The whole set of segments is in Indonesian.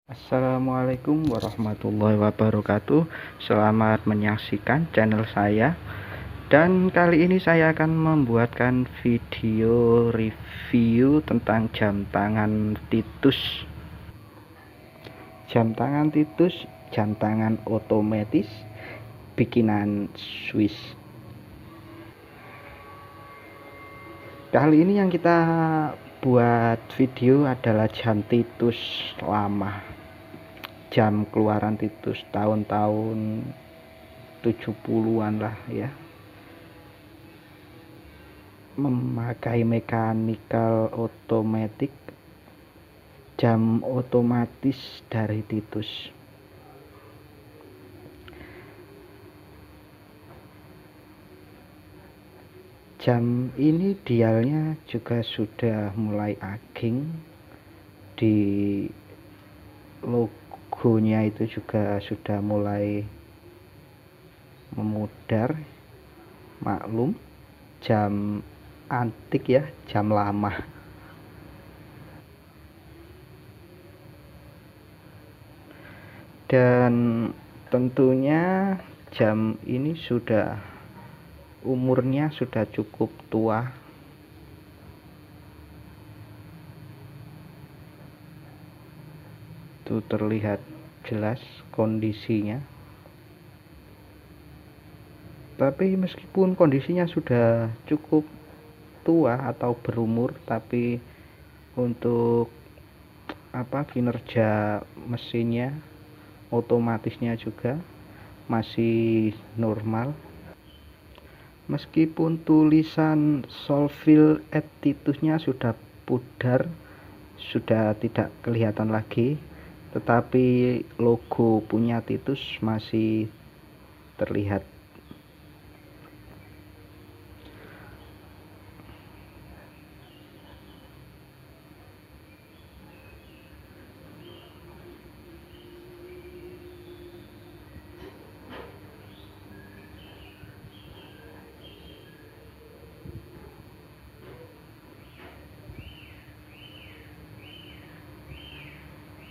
Assalamualaikum warahmatullahi wabarakatuh. Selamat menyaksikan channel saya. Dan kali ini saya akan membuatkan video review tentang jam tangan Titus. Jam tangan otomatis bikinan Swiss. Kali ini yang kita buat video adalah jam Titus lama, jam keluaran Titus tahun-tahun 70-an lah ya, memakai mechanical automatic, jam otomatis dari Titus. Jam ini dialnya juga sudah mulai aging, di logonya itu juga sudah mulai memudar. Maklum, jam antik ya, jam lama. Dan tentunya jam ini umurnya sudah cukup tua. Itu terlihat jelas kondisinya. Tapi meskipun kondisinya sudah cukup tua atau berumur, tapi untuk kinerja mesinnya, otomatisnya juga masih normal. Meskipun tulisan Solville at Titusnya sudah pudar, sudah tidak kelihatan lagi, tetapi logo punya Titus masih terlihat.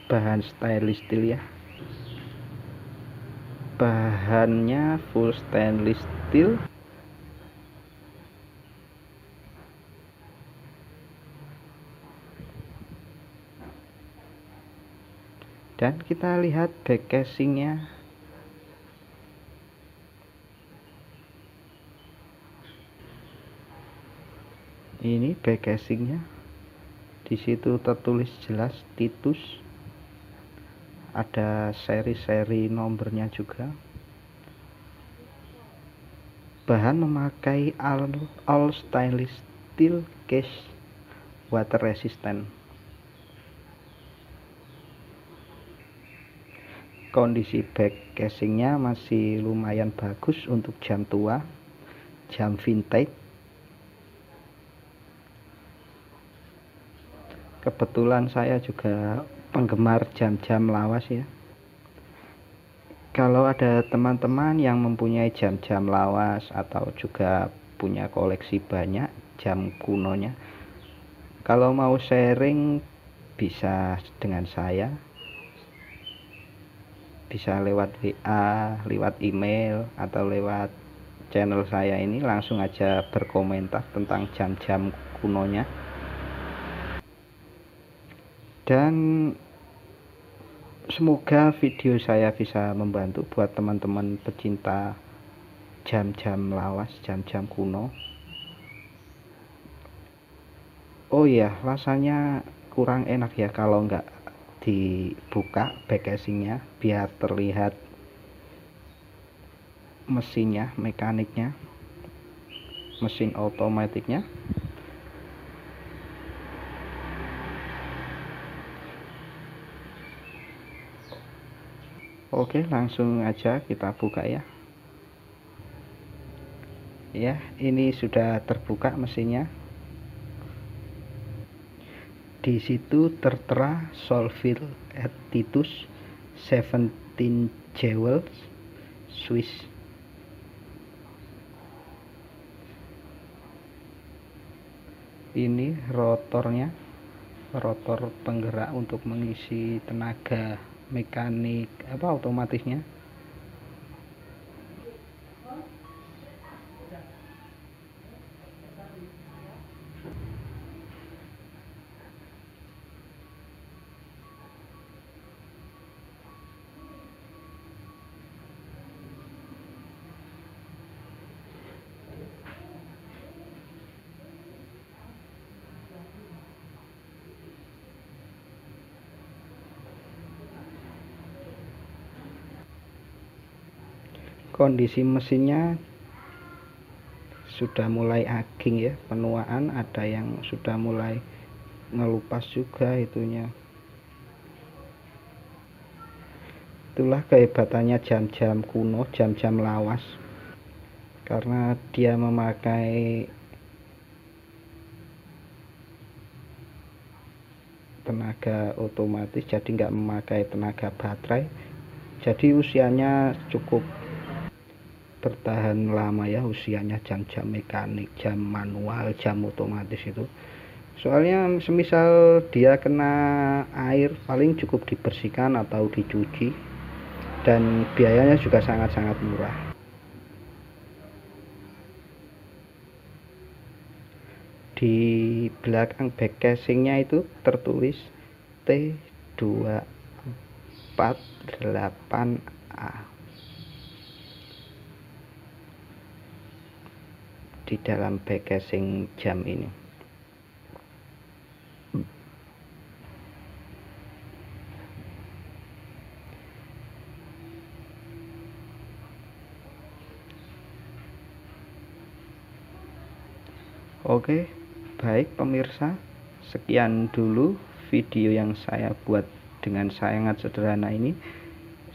Bahan stainless steel ya, bahannya full stainless steel. Dan kita lihat back casingnya. Ini back casingnya, di situ tertulis jelas Titus. Ada seri-seri nomornya juga. Bahan memakai all stainless steel case, water resistant. Kondisi back casingnya masih lumayan bagus untuk jam tua, jam vintage. Kebetulan saya juga penggemar jam-jam lawas ya. Kalau ada teman-teman yang mempunyai jam-jam lawas atau juga punya koleksi banyak jam kunonya, kalau mau sharing bisa dengan saya, bisa lewat WA, lewat email, atau lewat channel saya ini. Langsung aja berkomentar tentang jam-jam kunonya. Dan semoga video saya bisa membantu buat teman-teman pecinta jam-jam lawas, jam-jam kuno. Oh iya, rasanya kurang enak ya kalau nggak dibuka back casingnya, biar terlihat mesinnya, mekaniknya, mesin otomatiknya. Oke, langsung aja kita buka ya. Ya, ini sudah terbuka mesinnya. Di situ tertera Solville at Titus 17 jewels Swiss. Ini rotornya. rotor penggerak untuk mengisi tenaga mekanik otomatisnya. Kondisi mesinnya sudah mulai aging ya, penuaan, ada yang sudah mulai ngelupas juga itunya. Itulah kehebatannya jam-jam kuno, jam-jam lawas, karena dia memakai tenaga otomatis, jadi nggak memakai tenaga baterai, jadi usianya cukup bertahan lama ya, usianya jam-jam mekanik, jam manual, jam otomatis itu. Soalnya semisal dia kena air paling cukup dibersihkan atau dicuci, dan biayanya juga sangat-sangat murah. Di belakang back casingnya itu tertulis T248A di dalam back casing jam ini. Oke, baik pemirsa, sekian dulu video yang saya buat dengan sangat sederhana ini.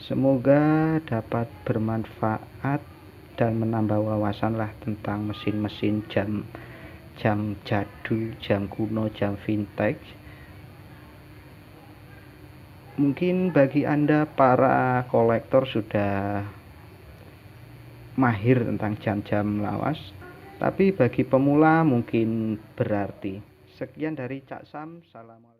Semoga dapat bermanfaat dan menambah wawasan lah tentang mesin-mesin jam jadul, jam kuno, jam vintage. Mungkin bagi Anda para kolektor sudah mahir tentang jam-jam lawas, tapi bagi pemula mungkin berarti. Sekian dari Cak Sam, salam.